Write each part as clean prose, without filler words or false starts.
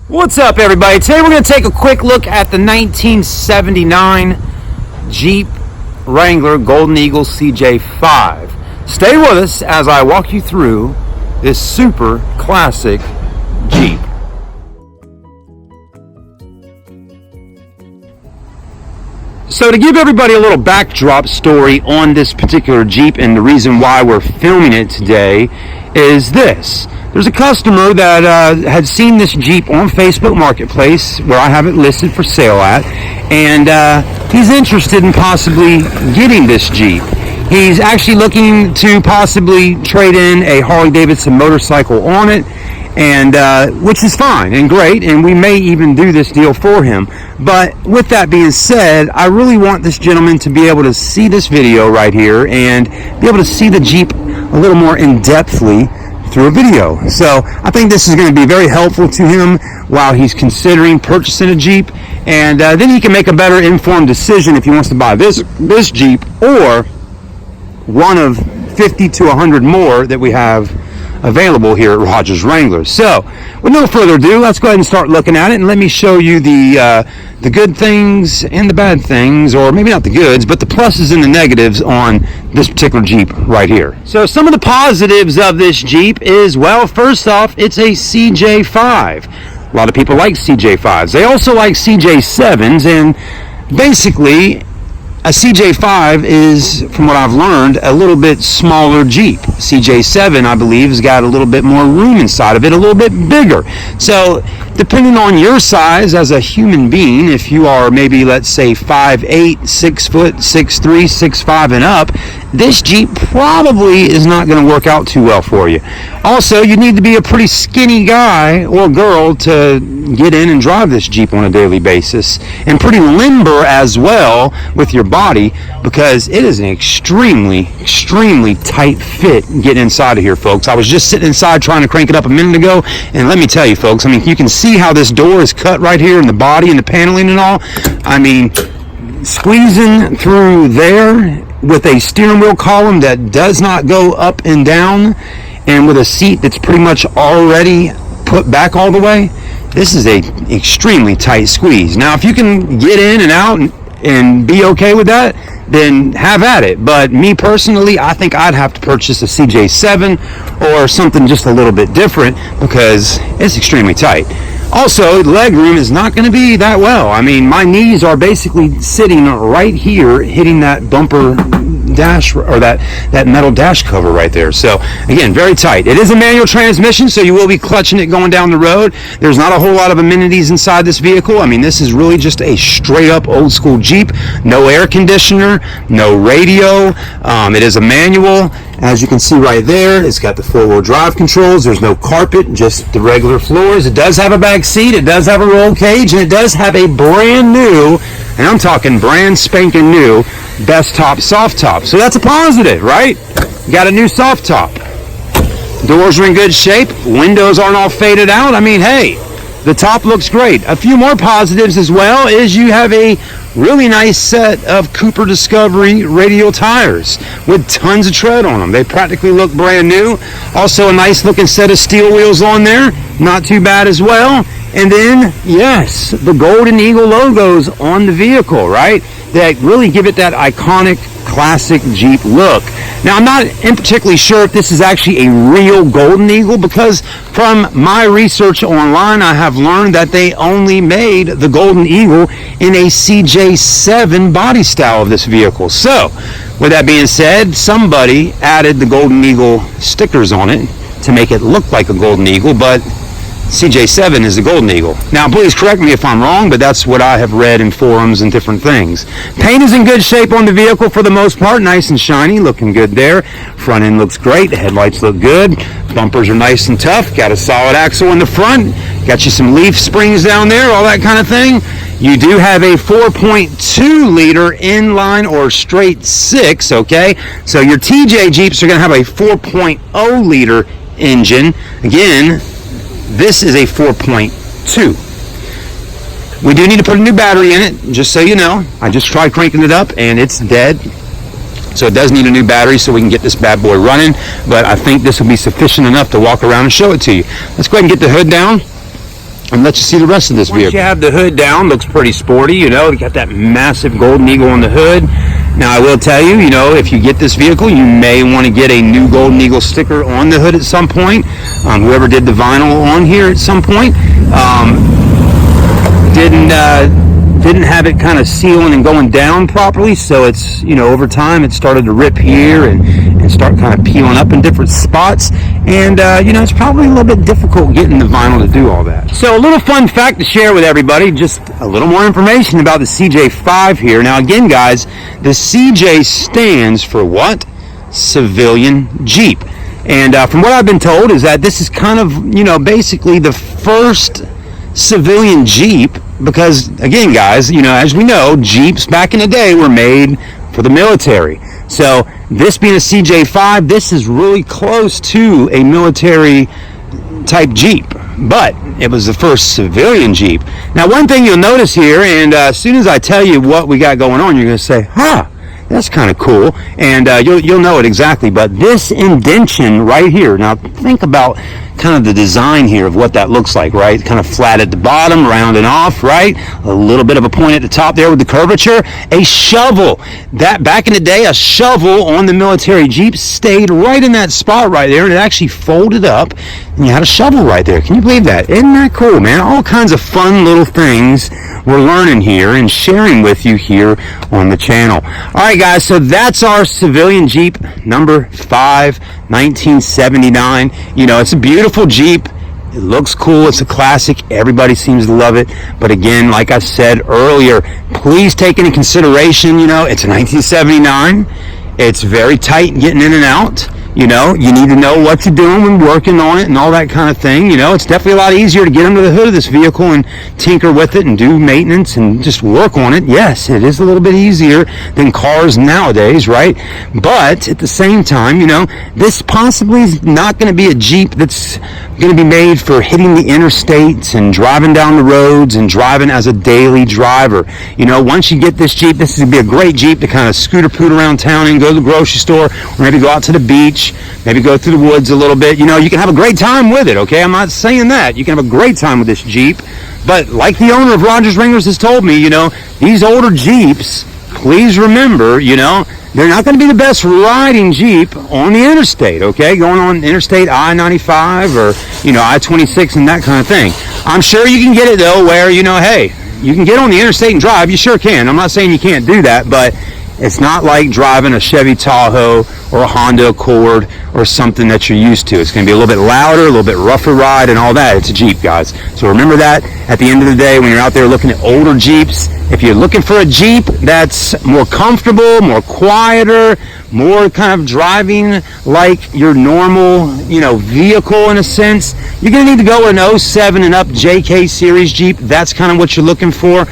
What's up, everybody? Today we're going to take a quick look at the 1979 Jeep Wrangler Golden Eagle CJ5. Stay with us as I walk you through this super classic Jeep. So to give everybody a little backdrop story on this particular Jeep and the reason why we're filming it today is this. There's a customer that had seen this Jeep on Facebook Marketplace where I have it listed for sale at, and he's interested in possibly getting this Jeep. He's actually looking to possibly trade in a Harley-Davidson motorcycle on it, and which is fine and great, and we may even do this deal for him. But with that being said, I really want this gentleman to be able to see this video right here and be able to see the Jeep a little more in-depthly through a video. So I think this is going to be very helpful to him while he's considering purchasing a Jeep, and then he can make a better informed decision if he wants to buy this Jeep or one of 50 to 100 more that we have available here at Rodgers Wranglers. So with no further ado, let's go ahead and start looking at it, and let me show you the good things and the bad things, or maybe not the goods, but the pluses and the negatives on this particular Jeep right here. So some of the positives of this Jeep is, well, first off, it's a CJ5. A lot of people like CJ5s. They also like CJ7s, and basically a CJ5 is, from what I've learned, a little bit smaller Jeep. CJ7, I believe, has got a little bit more room inside of it, a little bit bigger. So, depending on your size as a human being, if you are maybe, let's say, 5'8", 6 foot, 6'3", 6'5", and up, this Jeep probably is not going to work out too well for you. Also, you need to be a pretty skinny guy or girl to get in and drive this Jeep on a daily basis, and pretty limber as well with your body, because it is an extremely tight fit getting inside of here, folks. I was just sitting inside trying to crank it up a minute ago, and let me tell you, folks, I mean, you can see how this door is cut right here in the body and the paneling and all. I mean, squeezing through there with a steering wheel column that does not go up and down, and with a seat that's pretty much already put back all the way, this is a extremely tight squeeze. Now, if you can get in and out and be okay with that, then have at it. But me personally, I think I'd have to purchase a CJ7 or something just a little bit different, because it's extremely tight. Also, the leg room is not going to be that well. I mean, my knees are basically sitting right here, hitting that bumper dash, or that metal dash cover right there. So again, very tight. It is a manual transmission, so you will be clutching it going down the road. There's not a whole lot of amenities inside this vehicle. I mean, this is really just a straight up old school Jeep. No air conditioner, no radio. It is a manual. As you can see right there, it's got the four-wheel drive controls. There's no carpet, just the regular floors. It does have a back seat. It does have a roll cage, and it does have a brand new, and I'm talking brand spanking new, best top, soft top. So that's a positive, right? Got a new soft top. Doors are in good shape. Windows aren't all faded out. I mean, hey, the top looks great. A few more positives as well is you have a really nice set of Cooper Discovery radial tires with tons of tread on them. They practically look brand new. Also a nice looking set of steel wheels on there. Not too bad as well. And then, yes, the Golden Eagle logos on the vehicle, right? That really give it that iconic classic Jeep look. Now, I'm not particularly sure if this is actually a real Golden Eagle, because from my research online, I have learned that they only made the Golden Eagle in a CJ7 body style of this vehicle. So, with that being said, somebody added the Golden Eagle stickers on it to make it look like a Golden Eagle, but CJ7 is the Golden Eagle. Now, please correct me if I'm wrong, but that's what I have read in forums and different things. Paint is in good shape on the vehicle for the most part. Nice and shiny, looking good there. Front end looks great. The headlights look good. Bumpers are nice and tough. Got a solid axle in the front. Got you some leaf springs down there, all that kind of thing. You do have a 4.2 liter inline or straight six, okay? So your TJ Jeeps are going to have a 4.0 liter engine. Again, this is a 4.2. We do need to put a new battery in it, just so you know. I just tried cranking it up and it's dead. So it does need a new battery so we can get this bad boy running, but I think this will be sufficient enough to walk around and show it to you. Let's go ahead and get the hood down. and let you see the rest of this vehicle. Once you have the hood down, looks pretty sporty, you know, you got that massive Golden Eagle on the hood. Now I will tell you, you know, if you get this vehicle, you may want to get a new Golden Eagle sticker on the hood at some point. Whoever did the vinyl on here at some point didn't have it kind of sealing and going down properly, so it's, you know, over time it started to rip here and start kind of peeling up in different spots, and you know, it's probably a little bit difficult getting the vinyl to do all that. So a little fun fact to share with everybody, just a little more information about the CJ5 here. Now again guys, the CJ stands for what? Civilian Jeep. And from what I've been told is that this is kind of, you know, basically the first civilian Jeep, because again guys, you know, as we know, Jeeps back in the day were made for the military. So this being a CJ5, this is really close to a military type Jeep, but it was the first civilian Jeep. Now one thing you'll notice here, and as soon as I tell you what we got going on, you're going to say, huh, that's kind of cool, and you'll know it exactly. But this indentation right here, now think about kind of the design here of what that looks like, right? Kind of flat at the bottom, rounding off, right? A little bit of a point at the top there with the curvature. A shovel. That back in the day, a shovel on the military Jeep stayed right in that spot right there, and it actually folded up, and you had a shovel right there. Can you believe that? Isn't that cool, man? All kinds of fun little things we're learning here and sharing with you here on the channel. All right, guys, so that's our civilian Jeep number 5, 1979. You know, it's a beautiful Jeep. It looks cool. It's a classic. Everybody seems to love it. But again, like I said earlier, please take into consideration, you know, it's a 1979. It's very tight getting in and out. You know, you need to know what you're doing when working on it and all that kind of thing. You know, it's definitely a lot easier to get under the hood of this vehicle and tinker with it and do maintenance and just work on it. Yes, it is a little bit easier than cars nowadays, right? But at the same time, you know, this possibly is not going to be a Jeep that's going to be made for hitting the interstates and driving down the roads and driving as a daily driver. You know, once you get this Jeep, this is going to be a great Jeep to kind of scooter-poot around town and go to the grocery store, or maybe go out to the beach, maybe go through the woods a little bit. You know, you can have a great time with it, okay? I'm not saying that. You can have a great time with this Jeep. But like the owner of Rodgers Wranglers has told me, you know, these older Jeeps, please remember, you know, they're not going to be the best riding Jeep on the interstate, okay? Going on Interstate I-95 or, you know, I-26 and that kind of thing. I'm sure you can get it, though, where, you know, hey, you can get on the interstate and drive. You sure can. I'm not saying you can't do that, but it's not like driving a Chevy Tahoe or a Honda Accord or something that you're used to. It's going to be a little bit louder, a little bit rougher ride and all that. It's a Jeep, guys. So remember that at the end of the day when you're out there looking at older Jeeps. If you're looking for a Jeep that's more comfortable, more quieter, more kind of driving like your normal, you know, vehicle in a sense, you're going to need to go with an 07 and up JK series Jeep. That's kind of what you're looking for.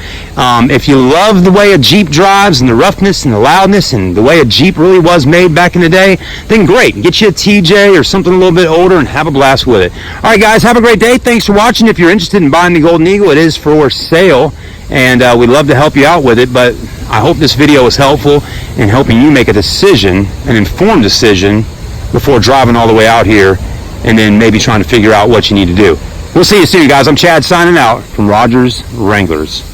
If you love the way a Jeep drives and the roughness and the loudness and the way a Jeep really was made back in the day, then great. Get you a TJ or something a little bit older and have a blast with it. All right, guys, have a great day. Thanks for watching. If you're interested in buying the Golden Eagle, it is for sale, and we'd love to help you out with it. But I hope this video was helpful in helping you make a decision, an informed decision, before driving all the way out here and then maybe trying to figure out what you need to do. We'll see you soon, guys. I'm Chad signing out from Rodgers Wranglers.